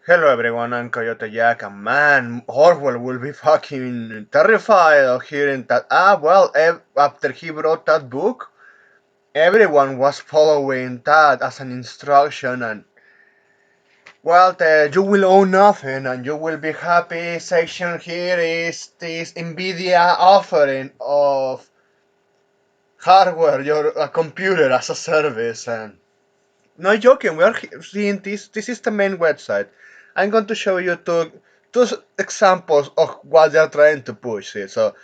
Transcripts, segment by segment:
Hello everyone, I'm Coyote Jack, and man, Orwell will be fucking terrified of hearing that. After he wrote that book, everyone was following that as an instruction, and you will own nothing and you will be happy. Section here is this Nvidia offering of hardware, your a computer as a service, and no joking, we are seeing this. This is the main website. I'm going to show you two examples of what they're trying to push here. So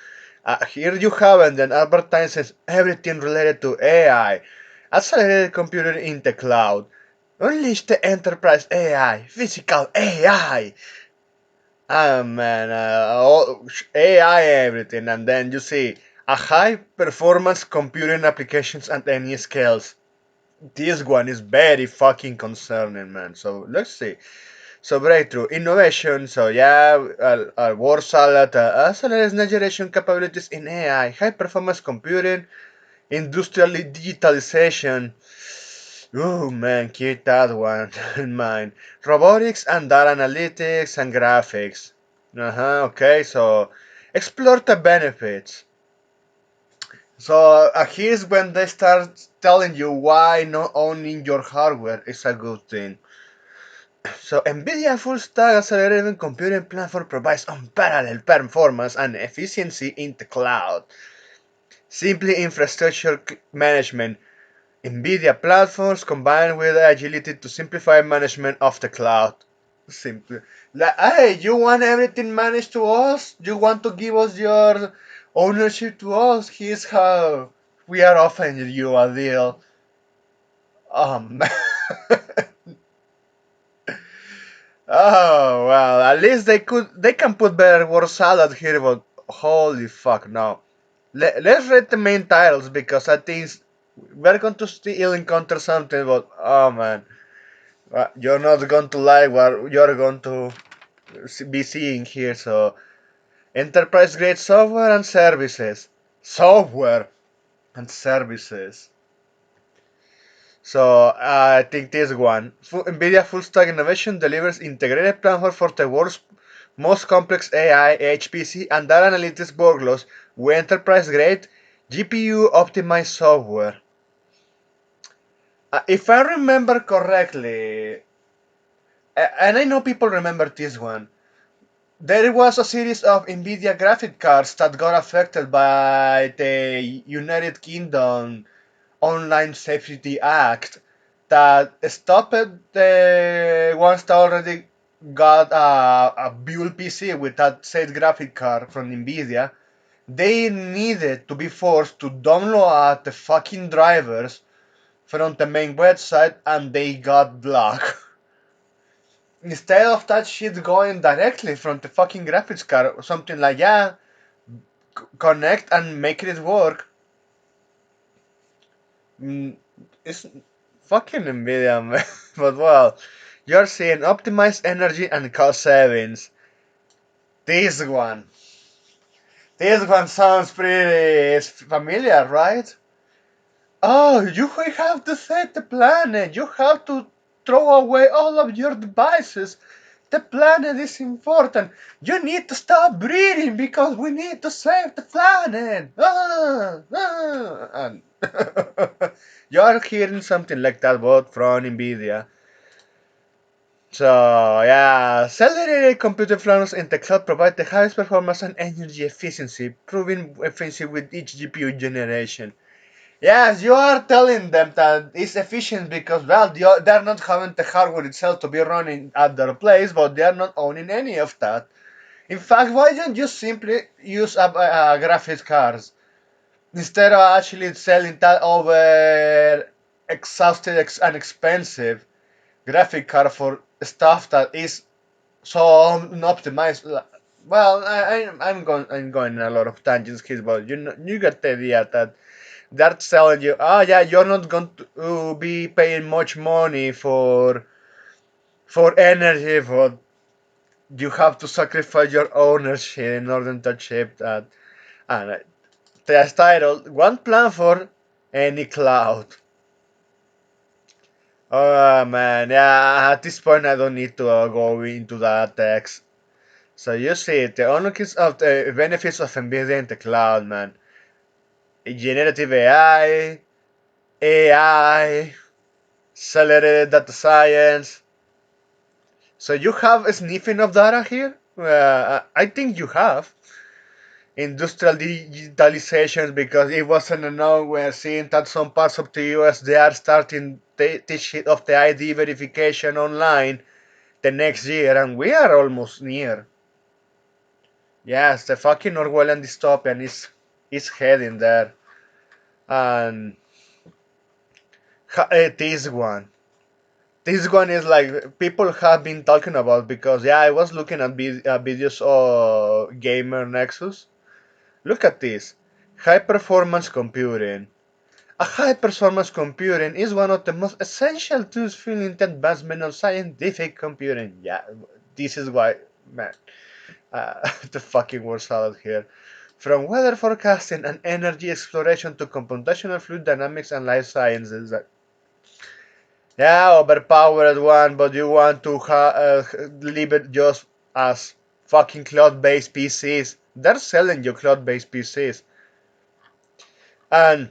here you have and then advertises everything related to AI, accelerated computing in the cloud, unleash the enterprise AI, physical AI. Ah man, AI everything, and then you see a high performance computing applications at any scales. This one is very fucking concerning, man. So let's see. So breakthrough innovation. So yeah, word salad, accelerates next generation capabilities in AI, high performance computing, industrial digitalization. Oh man, keep that one in mind. Robotics and data analytics and graphics. Okay, so explore the benefits. So here's when they start telling you why not owning your hardware is a good thing. So NVIDIA Full Stack Accelerated Computing Platform provides unparalleled performance and efficiency in the cloud. Simply infrastructure management. NVIDIA platforms combined with agility to simplify management of the cloud. Simply. Like, hey, you want everything managed to us? You want to give us your ownership to us? Here's how we are offering you a deal. Man. Oh well, at least they can put better word salad here, but holy fuck no. Let's read the main titles because I think we're going to still encounter something, but oh man, you're not going to like what you're going to be seeing here. So enterprise grade software and services. Software and services. So I think this one. NVIDIA Full Stack Innovation delivers integrated platform for the world's most complex AI, HPC, and data analytics workloads with enterprise-grade GPU optimized software. If I remember correctly, and I know people remember this one, there was a series of NVIDIA graphic cards that got affected by the United Kingdom Online Safety Act that stopped the ones that already got a build PC with that said graphic card from Nvidia. They needed to be forced to download the fucking drivers from the main website and they got blocked. Instead of that shit going directly from the fucking graphics card, or something like, yeah, connect and make it work. Mm, it's fucking Nvidia, man. But well, you're seeing optimized energy and cost savings. This one. This one sounds pretty familiar, right? Oh, you have to save the planet. You have to throw away all of your devices. The planet is important. You need to stop breathing because we need to save the planet. And you're hearing something like that both from Nvidia. So yeah, accelerated computer farms in the cloud provide the highest performance and energy efficiency, proving efficiency with each GPU generation. Yes, you are telling them that it's efficient because, well, they're not having the hardware itself to be running at their place, but they are not owning any of that. In fact, why don't you simply use a graphics cards instead of actually selling that over exhausted and expensive graphic card for stuff that is so unoptimized? Well, I'm going in a lot of tangents here, but you get the idea that they're telling you, oh yeah, you're not going to be paying much money for energy, but you have to sacrifice your ownership in order to achieve that. And the title, one plan for any cloud. Oh man, yeah. At this point, I don't need to go into that text. So you see, the only of the benefits of NVIDIA in the cloud, man. Generative AI, accelerated data science. So you have a sniffing of data here? I think you have. Industrial digitalization because it wasn't enough. We're seeing that some parts of the US they are starting this shit of the ID verification online the next year, and we are almost near. Yes, the fucking Orwellian dystopian is heading there, and this one. This one is like people have been talking about because yeah, I was looking at videos of Gamer Nexus. Look at this, high performance computing. A high performance computing is one of the most essential tools fueling the advancement of scientific computing. Yeah, this is why, man, the fucking word salad here. From weather forecasting and energy exploration to computational fluid dynamics and life sciences. Yeah, overpowered one, but you want to leave it just as fucking cloud-based PCs. They're selling you cloud-based PCs. And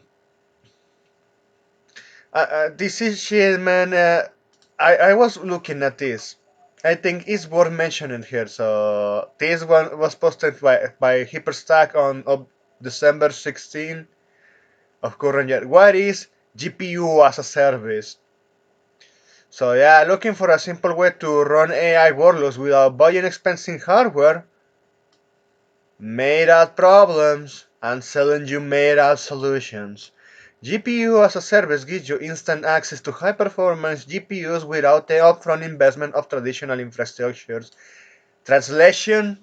this is shit, man. I was looking at this. I think it's worth mentioning here. So this one was posted by Hyperstack on December 16 of current year. What is GPU as a service? So yeah, looking for a simple way to run AI workloads without buying expensive hardware, made out problems, and selling you made out solutions. GPU as a service gives you instant access to high performance GPUs without the upfront investment of traditional infrastructures. Translation: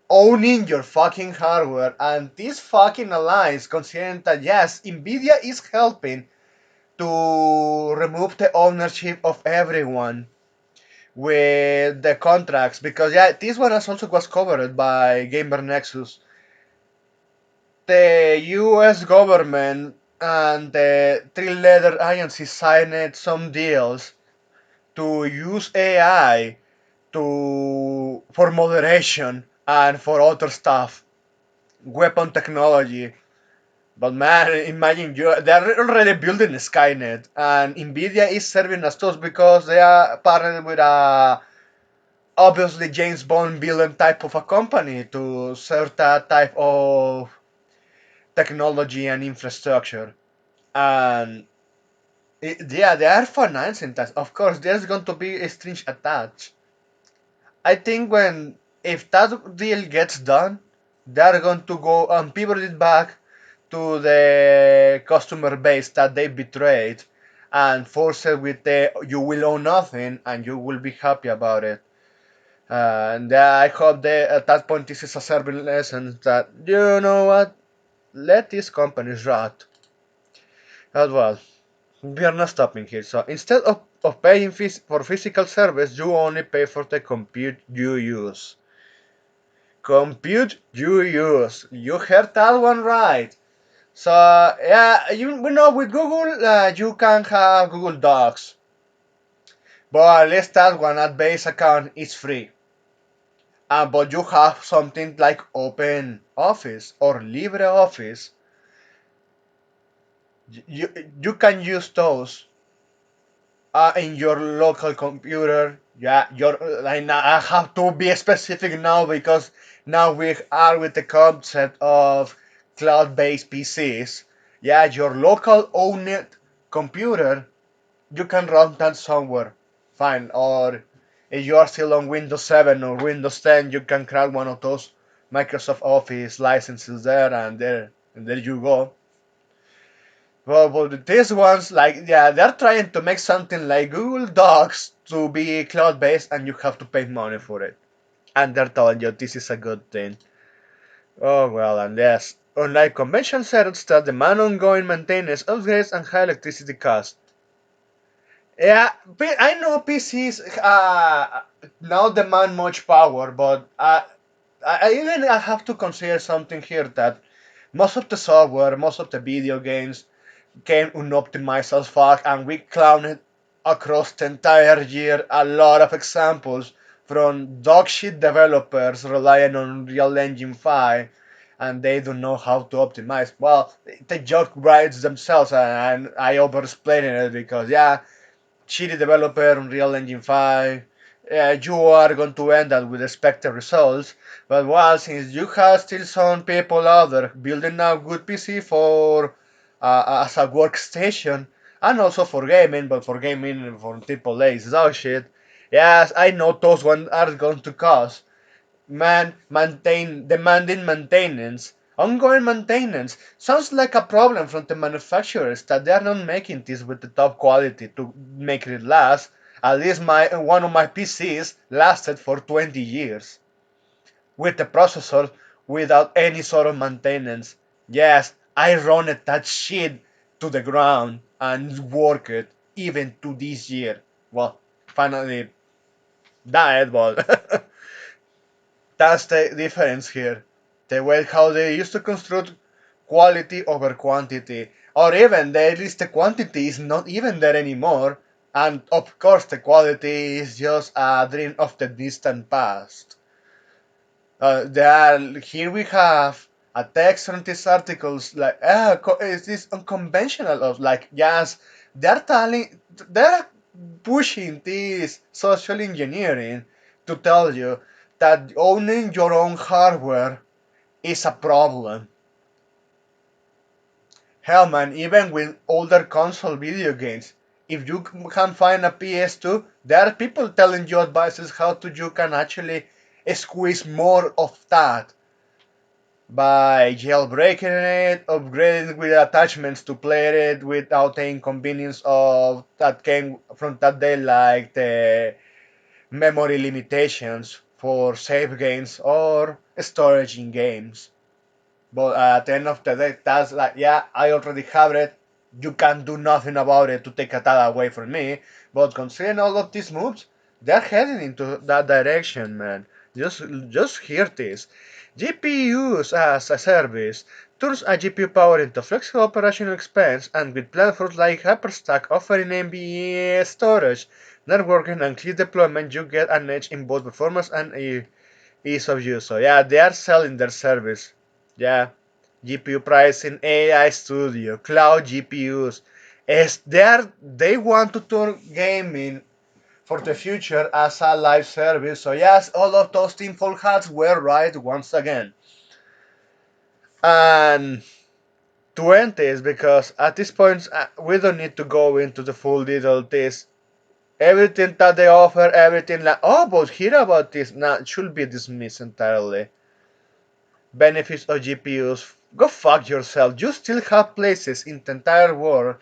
owning your fucking hardware. And this fucking aligns considering that yes, Nvidia is helping to remove the ownership of everyone with the contracts because yeah, this one also was covered by Gamer Nexus. The U.S. government and the three-letter agency signed some deals to use AI to for moderation and for other stuff, weapon technology. But man, imagine they're already building Skynet, and Nvidia is serving as tools because they are partnered with a obviously James Bond villain type of a company to serve that type of technology and infrastructure. And yeah, they are financing that. Of course, there's going to be a strings attached. I think when if that deal gets done, they're going to go and pivot it back to the customer base that they betrayed and force it with the you will own nothing and you will be happy about it. And I hope they, at that point this is a serving lesson that you know what, let these companies rot as well. We are not stopping here. So instead of paying fees for physical service, you only pay for the compute you use. Compute you use. You heard that one right. So yeah, we know with Google you can have Google Docs, but at least that one at base account is free. But you have something like Open Office or LibreOffice. You, you can use those in your local computer. Yeah, I have to be specific now because now we are with the concept of cloud-based PCs. Yeah, your local owned computer, you can run that somewhere. Fine. Or if you are still on Windows 7 or Windows 10, you can crack one of those Microsoft Office licenses there, and there you go. Well, but these ones, like, yeah, they're trying to make something like Google Docs to be cloud-based, and you have to pay money for it. And they're telling you this is a good thing. Oh well, and yes, unlike conventional setups that demand ongoing maintenance, upgrades, and high electricity costs. Yeah, I know PCs now demand much power, but I have to consider something here that most of the software, most of the video games came unoptimized as fuck, and we clowned across the entire year a lot of examples from dogshit developers relying on Unreal Engine 5 and they don't know how to optimize. Well, they joke rights themselves and I over-explain it because, yeah, shitty developer Unreal Engine 5, you are going to end up with expected results. But well, since you have still some people out there building a good PC for as a workstation and also for gaming, but for gaming for AAA is dog shit. Yes, I know those ones are going to cost demanding maintenance. Ongoing maintenance sounds like a problem from the manufacturers that they are not making this with the top quality to make it last. At least my one of my PCs lasted for 20 years with the processor without any sort of maintenance. Yes, I run it that shit to the ground and work it even to this year. Well, finally died, but that's the difference here. The way how they used to construct quality over quantity, or even at least the quantity is not even there anymore, and of course the quality is just a dream of the distant past. Here we have a text from these articles like, is this unconventional? Of like, yes, they're pushing this social engineering to tell you that owning your own hardware is a problem. Hell, man, even with older console video games, if you can find a PS2, there are people telling you advices how to you can actually squeeze more of that by jailbreaking it, upgrading with attachments to play it without the inconvenience of that came from that day, like the memory limitations for save games or storage in games. But at the end of the day, that's like, yeah, I already have it. You can do nothing about it to take that away from me. But considering all of these moves, they're heading into that direction, man. Just hear this. GPUs as a service turns a GPU power into flexible operational expense, and with platforms like HyperStack offering NVMe storage, networking, and clean deployment, you get an edge in both performance and ease of use. So yeah, they are selling their service. Yeah, GPU pricing, AI Studio, cloud GPUs. They want to turn gaming for the future as a live service. So yes, all of those tinfoil hats were right once again. And to end this, because at this point we don't need to go into the full detail of this. Everything that they offer, everything like, oh, but hear about this, now it should be dismissed entirely. Benefits of GPUs, go fuck yourself. You still have places in the entire world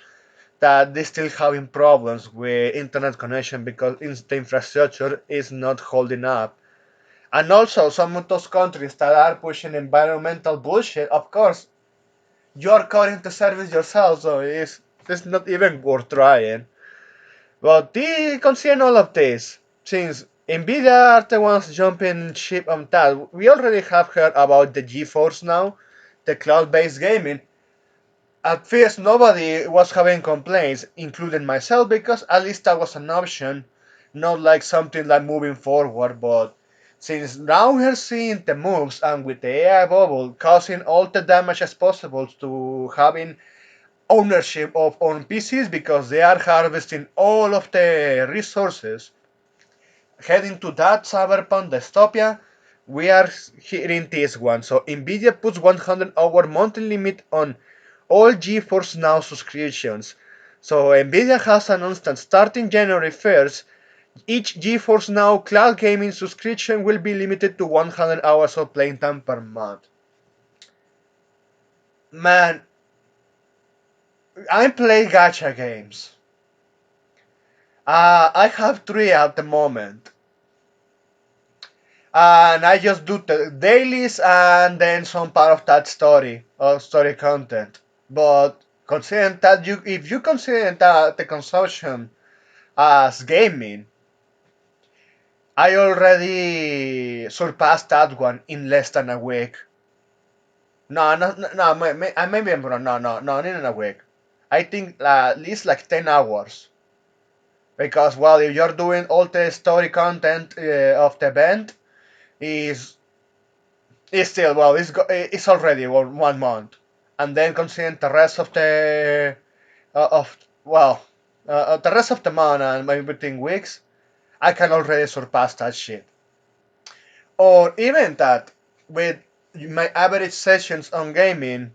that they still having problems with internet connection because the infrastructure is not holding up. And also some of those countries that are pushing environmental bullshit, of course, you're cutting the service yourself, so it's not even worth trying. But considering all of this, since Nvidia are the ones jumping ship on that, we already have heard about the GeForce now, the cloud-based gaming. At first, nobody was having complaints, including myself, because at least that was an option, not like something like moving forward. But since now we're seeing the moves and with the AI bubble causing all the damage as possible to having ownership of on PCs because they are harvesting all of the resources, heading to that cyberpunk dystopia, we are hearing this one. So Nvidia puts 100-hour monthly limit on all GeForce Now subscriptions. So Nvidia has announced that starting January 1st, each GeForce Now cloud gaming subscription will be limited to 100 hours of playing time per month. Man, I play gacha games. I have three at the moment. And I just do the dailies and then some part of that story or story content. But considering that if you consider that the consumption as gaming, I already surpassed that one in less than a week. No, no, no, no maybe I'm wrong. No, not in a week. I think at least like 10 hours. Because, well, if you're doing all the story content of the event, is it's still, well, it's already 1 month. And then considering the rest of the, of, well, the rest of the month and maybe between weeks, I can already surpass that shit. Or even that, with my average sessions on gaming,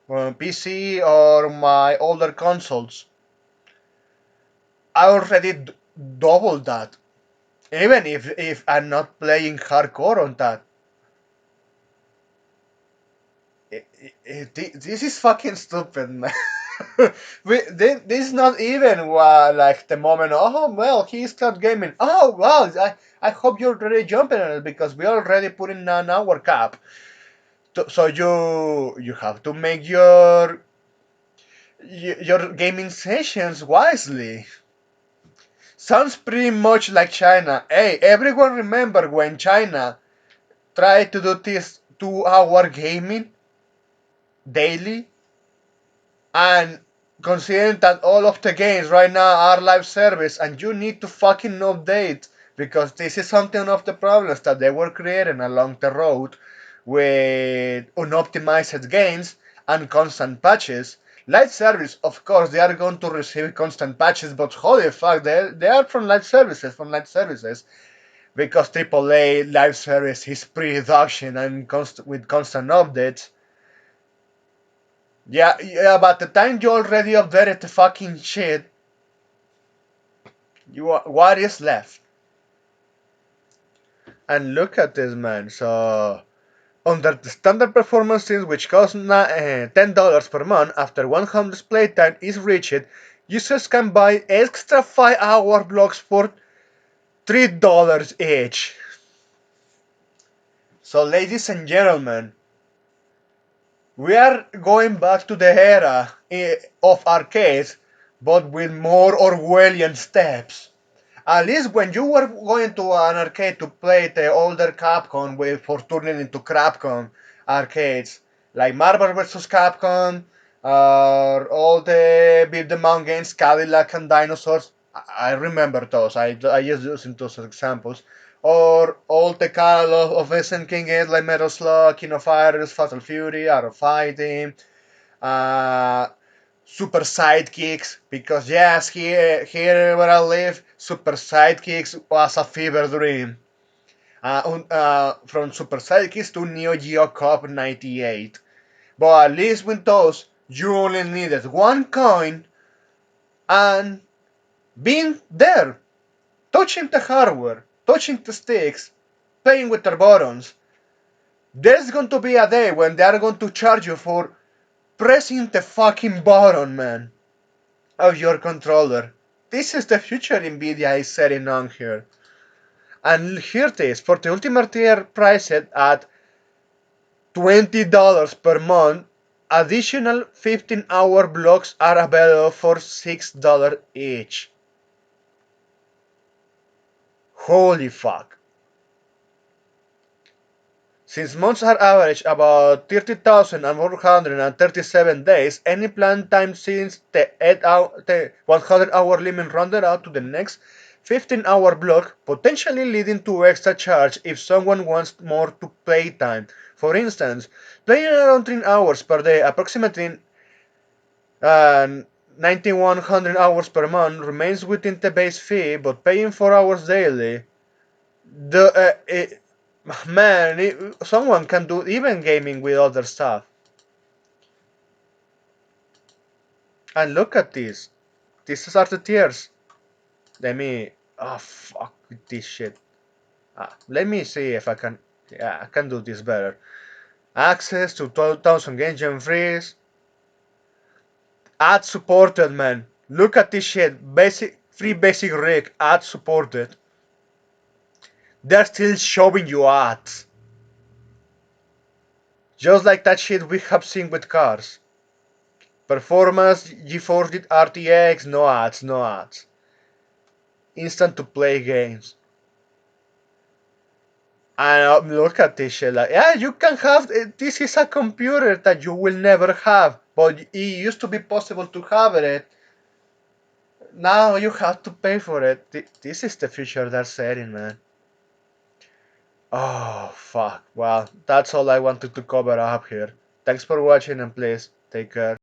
on PC or my older consoles, I already doubled that. Even if I'm not playing hardcore on that. This is fucking stupid, man. This is not even like the moment. Oh well, he started gaming. Oh well, I hope you're already jumping on it because we already put in an hour cap. So you have to make your gaming sessions wisely. Sounds pretty much like China. Hey, everyone remember when China tried to do this 2 hour gaming daily? And considering that all of the games right now are live service and you need to fucking update because this is something of the problems that they were creating along the road with unoptimized games and constant patches. Live service, of course, they are going to receive constant patches, but holy fuck, they are from live services, because AAA live service is pre-production and with constant updates. Yeah, by the time you already updated the fucking shit, what is left? And look at this, man. So, under the standard performances, which cost $10 per month after 100 playtime is reached, users can buy extra 5-hour blocks for $3 each. So, ladies and gentlemen, we are going back to the era of arcades, but with more Orwellian steps. At least when you were going to an arcade to play the older Capcom for turning into Crapcom arcades, like Marvel vs. Capcom, all the Beat 'em Up games, Cadillac and Dinosaurs. I remember those. I just using those as examples. Or all the catalog of SNK games like Metal Slug, King of Fighters, Fatal Fury, Art of Fighting, uh, super sidekicks, because yes, here where I live, super sidekicks was a fever dream. From super sidekicks to Neo Geo Cup 98. But at least with those, you only needed one coin and being there, touching the hardware, touching the sticks, playing with the buttons. There's going to be a day when they are going to charge you for pressing the fucking button, man, of your controller. This is the future Nvidia is setting on here. And here it is, for the ultimate tier priced at $20 per month, additional 15-hour blocks are available for $6 each. Holy fuck. Since months are average about 30,437 days, any planned time since the 100-hour limit rounded out to the next 15-hour block, potentially leading to extra charge if someone wants more to play time. For instance, playing around 3 hours per day, approximately 9,100 hours per month, remains within the base fee, but paying 4 hours daily, man, someone can do even gaming with other stuff. And look at this. These are the tiers. Let me. Oh fuck with this shit. Let me see if I can. Yeah, I can do this better. Access to 12,000 games and freeze. Ad supported, man. Look at this shit. Basic free basic rig. Ad supported. They're still showing you ads. Just like that shit we have seen with cars. Performance, GeForce RTX, no ads, no ads. Instant to play games. And look at this shit, like, yeah, you can have, this is a computer that you will never have, but it used to be possible to have it. now you have to pay for it. This is the future they're setting, man. Oh, fuck. Well, that's all I wanted to cover up here. Thanks for watching and please take care.